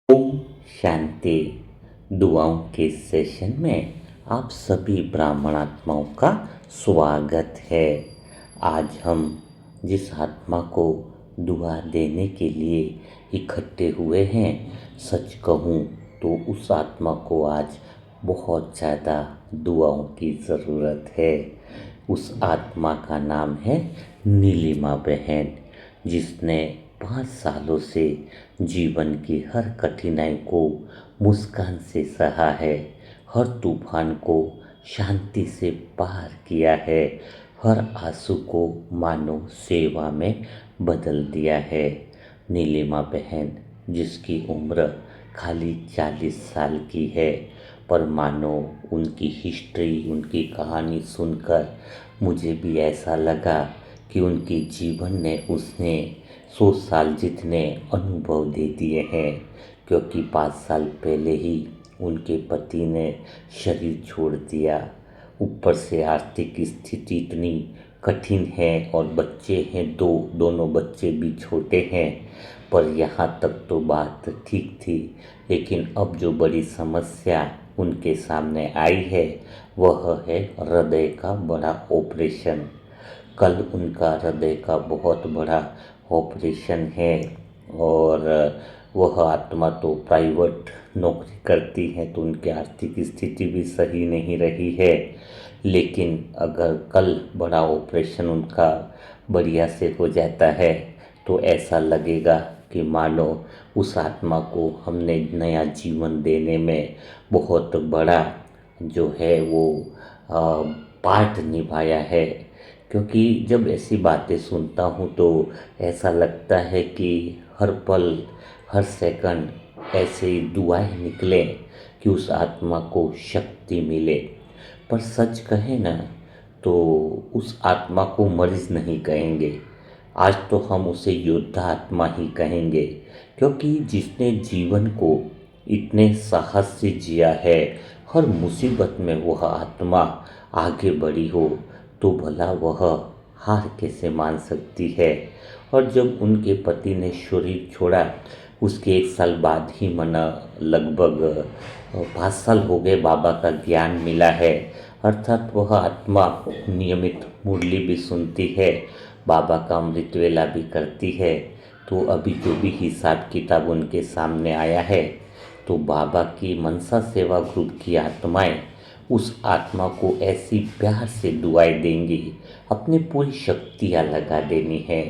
ओम शांति। दुआओं के सेशन में आप सभी ब्राह्मणात्माओं का स्वागत है। आज हम जिस आत्मा को दुआ देने के लिए इकट्ठे हुए हैं, सच कहूँ तो उस आत्मा को आज बहुत ज़्यादा दुआओं की ज़रूरत है। उस आत्मा का नाम है नीलिमा बहन, जिसने 5 सालों से जीवन की हर कठिनाई को मुस्कान से सहा है, हर तूफान को शांति से पार किया है, हर आंसू को मानो सेवा में बदल दिया है। नीलिमा बहन, जिसकी उम्र खाली 40 साल की है, पर मानो उनकी हिस्ट्री, उनकी कहानी सुनकर मुझे भी ऐसा लगा कि उनके जीवन ने उसने 100 साल जितने अनुभव दे दिए हैं, क्योंकि 5 साल पहले ही उनके पति ने शरीर छोड़ दिया। ऊपर से आर्थिक स्थिति इतनी कठिन है और बच्चे हैं, दोनों बच्चे भी छोटे हैं। पर यहाँ तक तो बात ठीक थी, लेकिन अब जो बड़ी समस्या उनके सामने आई है वह है हृदय का बड़ा ऑपरेशन। कल उनका हृदय का बहुत बड़ा ऑपरेशन है और वह आत्मा तो प्राइवेट नौकरी करती है, तो उनकी आर्थिक स्थिति भी सही नहीं रही है। लेकिन अगर कल बड़ा ऑपरेशन उनका बढ़िया से हो जाता है तो ऐसा लगेगा कि मानो उस आत्मा को हमने नया जीवन देने में बहुत बड़ा जो है वो पार्ट निभाया है। क्योंकि जब ऐसी बातें सुनता हूँ तो ऐसा लगता है कि हर पल हर सेकंड ऐसे ही दुआएं निकलें कि उस आत्मा को शक्ति मिले। पर सच कहे ना तो उस आत्मा को मरीज नहीं कहेंगे, आज तो हम उसे योद्धा आत्मा ही कहेंगे। क्योंकि जिसने जीवन को इतने साहस से जिया है, हर मुसीबत में वह आत्मा आगे बढ़ी हो तो भला वह हार कैसे मान सकती है। और जब उनके पति ने शरीर छोड़ा, उसके 1 साल बाद ही मना लगभग 5 साल हो गए बाबा का ज्ञान मिला है। अर्थात वह आत्मा नियमित मुरली भी सुनती है, बाबा का अमृत वेला भी करती है। तो अभी जो भी हिसाब किताब उनके सामने आया है, तो बाबा की मनसा सेवा ग्रुप की आत्माएं उस आत्मा को ऐसी प्यार से दुआएं देंगी, अपनी पूरी शक्तियाँ लगा देनी है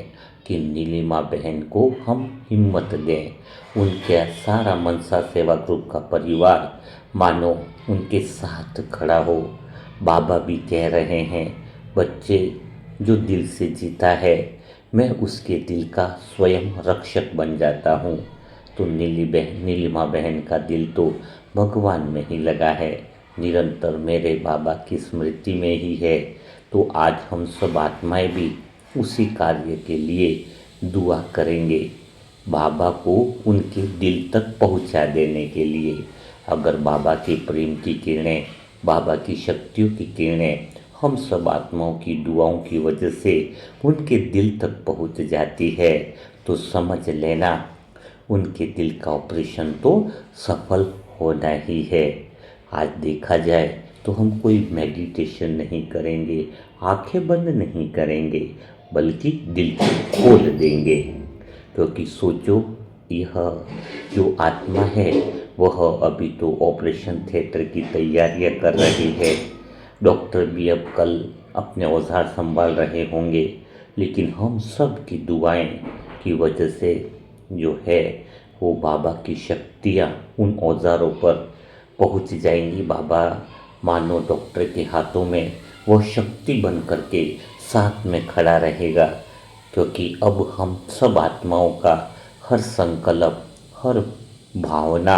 कि नीलिमा बहन को हम हिम्मत दें। उनके सारा मनसा सेवा ग्रुप का परिवार मानो उनके साथ खड़ा हो। बाबा भी कह रहे हैं, बच्चे जो दिल से जीता है, मैं उसके दिल का स्वयं रक्षक बन जाता हूँ। तो नीलिमा बहन का दिल तो भगवान में ही लगा है, निरंतर मेरे बाबा की स्मृति में ही है। तो आज हम सब आत्माएं भी उसी कार्य के लिए दुआ करेंगे, बाबा को उनके दिल तक पहुंचा देने के लिए। अगर बाबा के प्रेम की किरणें, बाबा की शक्तियों की किरणें हम सब आत्माओं की दुआओं की वजह से उनके दिल तक पहुंच जाती है, तो समझ लेना उनके दिल का ऑपरेशन तो सफल होना ही है। आज देखा जाए तो हम कोई मेडिटेशन नहीं करेंगे, आंखें बंद नहीं करेंगे, बल्कि दिल को खोल देंगे। क्योंकि सोचो, यह जो आत्मा है वह अभी तो ऑपरेशन थिएटर की तैयारियां कर रही है। डॉक्टर भी अब कल अपने औजार संभाल रहे होंगे, लेकिन हम सब की दुआएं की वजह से जो है वो बाबा की शक्तियाँ उन औजारों पर पहुंच जाएंगी। बाबा मानो डॉक्टर के हाथों में वो शक्ति बन करके साथ में खड़ा रहेगा। क्योंकि अब हम सब आत्माओं का हर संकल्प, हर भावना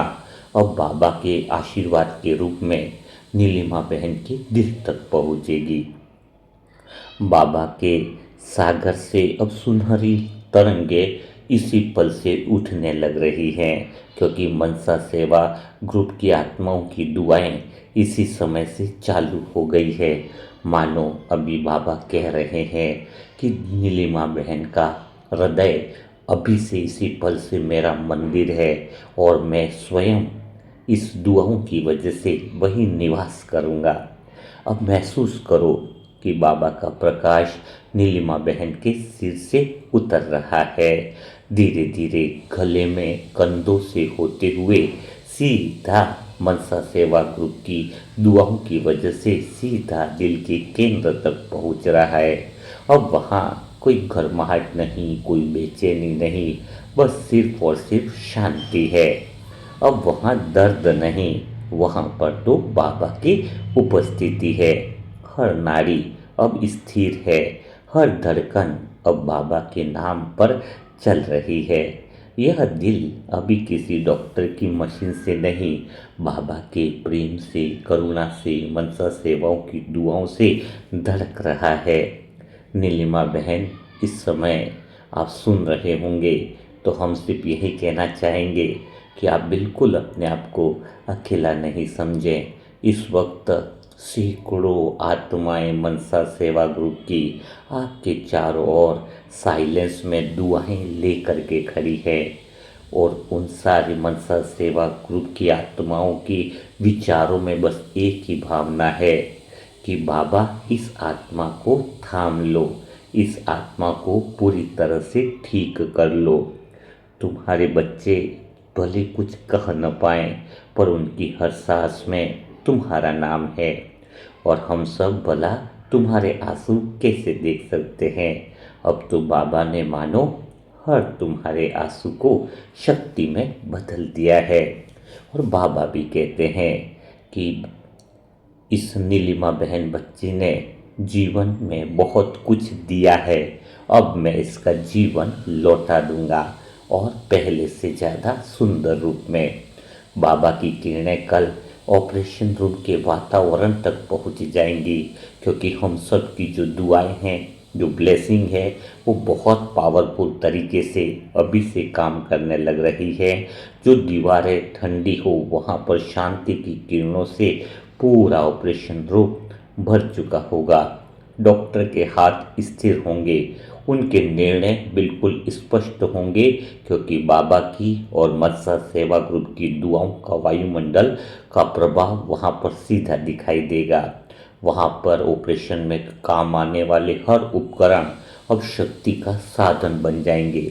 अब बाबा के आशीर्वाद के रूप में नीलिमा बहन के दिल तक पहुँचेगी। बाबा के सागर से अब सुनहरी तरंगे इसी पल से उठने लग रही हैं, क्योंकि मनसा सेवा ग्रुप की आत्माओं की दुआएं इसी समय से चालू हो गई है। मानो अभी बाबा कह रहे हैं कि नीलिमा बहन का हृदय अभी से इसी पल से मेरा मंदिर है और मैं स्वयं इस दुआओं की वजह से वही निवास करूँगा। अब महसूस करो कि बाबा का प्रकाश नीलिमा बहन के सिर से उतर रहा है, धीरे धीरे गले में कंधों से होते हुए सीधा मनसा सेवा ग्रुप की दुआओं की वजह से सीधा दिल के केंद्र तक पहुंच रहा है। अब वहाँ कोई घरमाहट नहीं, कोई बेचैनी नहीं, बस सिर्फ और सिर्फ शांति है। अब वहाँ दर्द नहीं, वहाँ पर तो बाबा की उपस्थिति है। हर नाड़ी अब स्थिर है, हर धड़कन अब बाबा के नाम पर चल रही है। यह दिल अभी किसी डॉक्टर की मशीन से नहीं, बाबा के प्रेम से, करुणा से, मनसा सेवाओं की दुआओं से धड़क रहा है। नीलिमा बहन, इस समय आप सुन रहे होंगे तो हम सिर्फ यही कहना चाहेंगे कि आप बिल्कुल अपने आप को अकेला नहीं समझें। इस वक्त सैकड़ों आत्माएं मनसा सेवा ग्रुप की आपके चारों ओर साइलेंस में दुआएं लेकर के खड़ी है और उन सारी मनसा सेवा ग्रुप की आत्माओं की विचारों में बस एक ही भावना है कि बाबा इस आत्मा को थाम लो, इस आत्मा को पूरी तरह से ठीक कर लो। तुम्हारे बच्चे भले कुछ कह न पाए पर उनकी हर सांस में तुम्हारा नाम है और हम सब भला तुम्हारे आंसू कैसे देख सकते हैं। अब तो बाबा ने मानो हर तुम्हारे आंसू को शक्ति में बदल दिया है। और बाबा भी कहते हैं कि इस नीलिमा बहन बच्ची ने जीवन में बहुत कुछ दिया है, अब मैं इसका जीवन लौटा दूंगा और पहले से ज़्यादा सुंदर रूप में। बाबा की किरणें कल ऑपरेशन रूम के वातावरण तक पहुंच जाएंगी, क्योंकि हम सब की जो दुआएं हैं, जो ब्लेसिंग है, वो बहुत पावरफुल तरीके से अभी से काम करने लग रही है। जो दीवारें ठंडी हो वहाँ पर शांति की किरणों से पूरा ऑपरेशन रूम भर चुका होगा। डॉक्टर के हाथ स्थिर होंगे, उनके निर्णय बिल्कुल स्पष्ट होंगे, क्योंकि बाबा की और मनसा सेवा ग्रुप की दुआओं का वायुमंडल का प्रभाव वहाँ पर सीधा दिखाई देगा। वहाँ पर ऑपरेशन में काम आने वाले हर उपकरण अब शक्ति का साधन बन जाएंगे,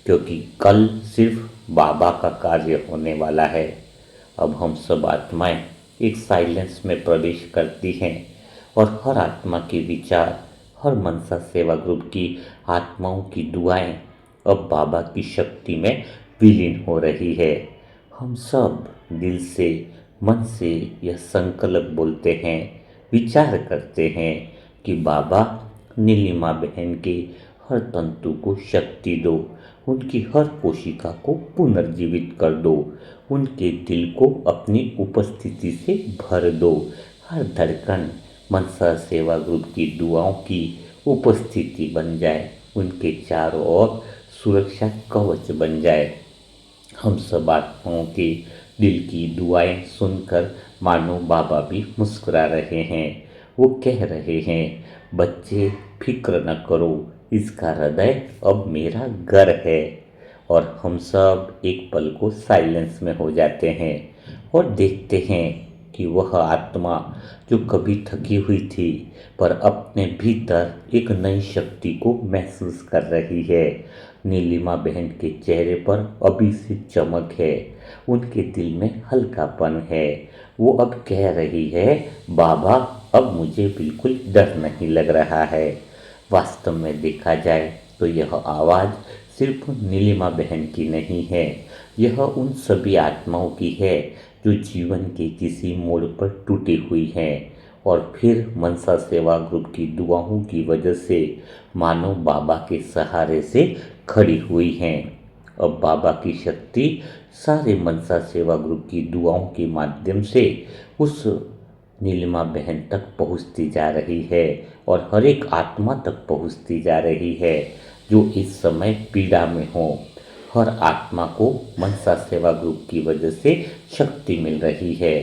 क्योंकि कल सिर्फ बाबा का कार्य होने वाला है। अब हम सब आत्माएं एक साइलेंस में प्रवेश करती हैं और हर आत्मा के विचार, हर मनसा सेवा ग्रुप की आत्माओं की दुआएं अब बाबा की शक्ति में विलीन हो रही है। हम सब दिल से, मन से यह संकल्प बोलते हैं, विचार करते हैं कि बाबा नीलिमा बहन के हर तंतु को शक्ति दो, उनकी हर कोशिका को पुनर्जीवित कर दो, उनके दिल को अपनी उपस्थिति से भर दो। हर धड़कन मनसा सेवा ग्रुप की दुआओं की उपस्थिति बन जाए, उनके चारों ओर सुरक्षा कवच बन जाए। हम सब आत्माओं के दिल की दुआएं सुनकर मानो बाबा भी मुस्कुरा रहे हैं। वो कह रहे हैं, बच्चे फिक्र न करो, इसका हृदय अब मेरा घर है। और हम सब एक पल को साइलेंस में हो जाते हैं और देखते हैं कि वह आत्मा जो कभी थकी हुई थी पर अपने भीतर एक नई शक्ति को महसूस कर रही है। नीलिमा बहन के चेहरे पर अभी से चमक है, उनके दिल में हल्कापन है। वो अब कह रही है, बाबा अब मुझे बिल्कुल डर नहीं लग रहा है। वास्तव में देखा जाए तो यह आवाज़ सिर्फ नीलिमा बहन की नहीं है, यह उन सभी आत्माओं की है जो जीवन के किसी मोड़ पर टूटी हुई हैं और फिर मनसा सेवा ग्रुप की दुआओं की वजह से मानो बाबा के सहारे से खड़ी हुई हैं। अब बाबा की शक्ति सारे मनसा सेवा ग्रुप की दुआओं के माध्यम से उस नीलिमा बहन तक पहुंचती जा रही है और हर एक आत्मा तक पहुंचती जा रही है जो इस समय पीड़ा में हो। हर आत्मा को मनसा सेवा ग्रुप की वजह से शक्ति मिल रही है।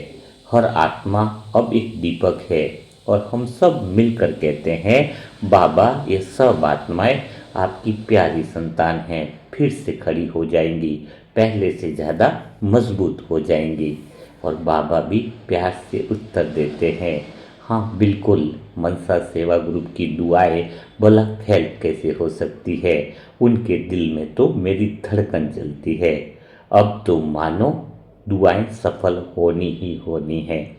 हर आत्मा अब एक दीपक है और हम सब मिलकर कहते हैं, बाबा ये सब आत्माएं आपकी प्यारी संतान हैं फिर से खड़ी हो जाएंगी, पहले से ज़्यादा मजबूत हो जाएंगी। और बाबा भी प्यार से उत्तर देते हैं, हाँ बिल्कुल, मनसा सेवा ग्रुप की दुआएं भला फेल कैसे हो सकती है, उनके दिल में तो मेरी धड़कन चलती है। अब तो मानो दुआएं सफल होनी ही होनी है।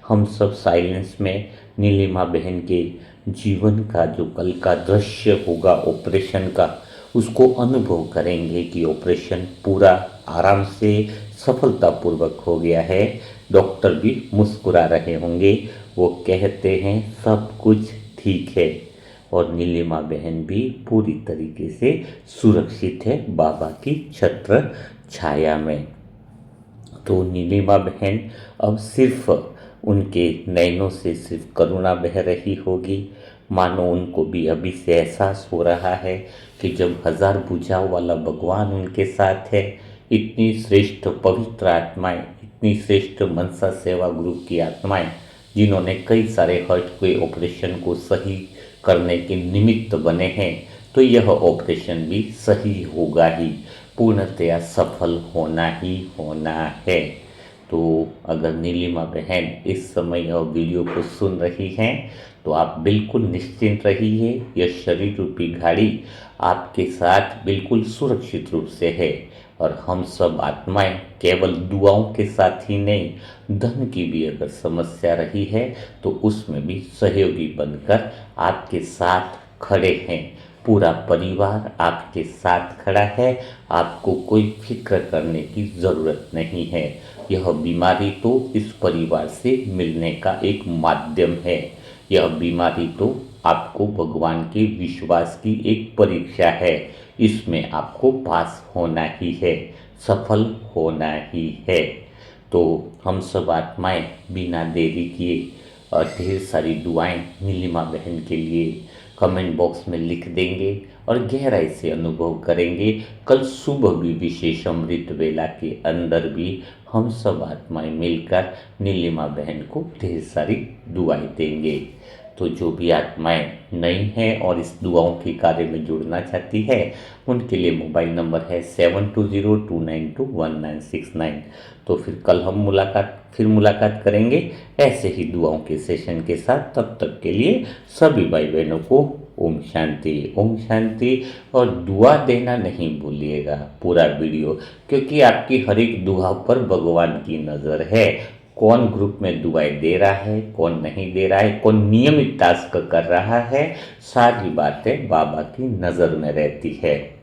हम सब साइलेंस में नीलिमा बहन के जीवन का जो कल का दृश्य होगा ऑपरेशन का, उसको अनुभव करेंगे कि ऑपरेशन पूरा आराम से सफलतापूर्वक हो गया है। डॉक्टर भी मुस्कुरा रहे होंगे, वो कहते हैं सब कुछ ठीक है। और नीलिमा बहन भी पूरी तरीके से सुरक्षित है बाबा की छत्र छाया में। तो नीलिमा बहन अब सिर्फ उनके नैनों से सिर्फ करुणा बह रही होगी, मानो उनको भी अभी से एहसास हो रहा है कि जब हजार भुजाओं वाला भगवान उनके साथ है, इतनी श्रेष्ठ पवित्र आत्माएं, इतनी श्रेष्ठ मनसा सेवा ग्रुप की आत्माएं, जिन्होंने कई सारे हर्ट के ऑपरेशन को सही करने के निमित्त बने हैं, तो यह ऑपरेशन भी सही होगा ही, पूर्णतया सफल होना ही होना है। तो अगर नीलिमा बहन इस समय यह वीडियो को सुन रही हैं, तो आप बिल्कुल निश्चिंत रहिए, यह शरीर रूपी गाड़ी आपके साथ बिल्कुल सुरक्षित रूप से है। और हम सब आत्माएं केवल दुआओं के साथ ही नहीं, धन की भी अगर समस्या रही है तो उसमें भी सहयोगी बनकर आपके साथ खड़े हैं। पूरा परिवार आपके साथ खड़ा है, आपको कोई फिक्र करने की ज़रूरत नहीं है। यह बीमारी तो इस परिवार से मिलने का एक माध्यम है, यह बीमारी तो आपको भगवान के विश्वास की एक परीक्षा है, इसमें आपको पास होना ही है, सफल होना ही है। तो हम सब आत्माएं बिना देरी किए और ढेर सारी दुआएं नीलिमा बहन के लिए कमेंट बॉक्स में लिख देंगे और गहराई से अनुभव करेंगे। कल सुबह भी विशेष अमृत वेला के अंदर भी हम सब आत्माएं मिलकर नीलिमा बहन को ढेर सारी दुआएं देंगे। तो जो भी आत्माएं नई हैं और इस दुआओं के कार्य में जुड़ना चाहती है, उनके लिए मोबाइल नंबर है 7202921969। तो फिर कल हम मुलाकात करेंगे ऐसे ही दुआओं के सेशन के साथ। तब तक के लिए सभी भाई बहनों को ओम शांति, ओम शांति। और दुआ देना नहीं भूलिएगा पूरा वीडियो, क्योंकि आपकी हर एक दुआ पर भगवान की नज़र है। कौन ग्रुप में दुआएं दे रहा है, कौन नहीं दे रहा है, कौन नियमित टास्क कर रहा है, सारी बातें बाबा की नज़र में रहती है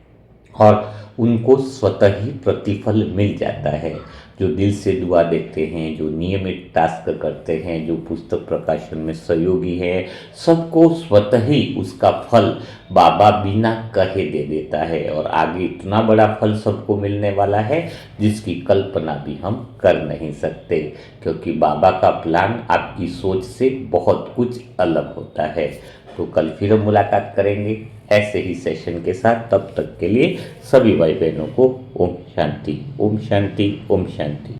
और उनको स्वतः ही प्रतिफल मिल जाता है। जो दिल से दुआ देते हैं, जो नियमित टास्क करते हैं, जो पुस्तक प्रकाशन में सहयोगी हैं, सबको स्वतः ही उसका फल बाबा बिना कहे दे देता है। और आगे इतना बड़ा फल सबको मिलने वाला है जिसकी कल्पना भी हम कर नहीं सकते, क्योंकि बाबा का प्लान आपकी सोच से बहुत कुछ अलग होता है। तो कल फिर हम मुलाकात करेंगे ऐसे ही सेशन के साथ। तब तक के लिए सभी भाई बहनों को ओम शांति, ओम शांति, ओम शांति।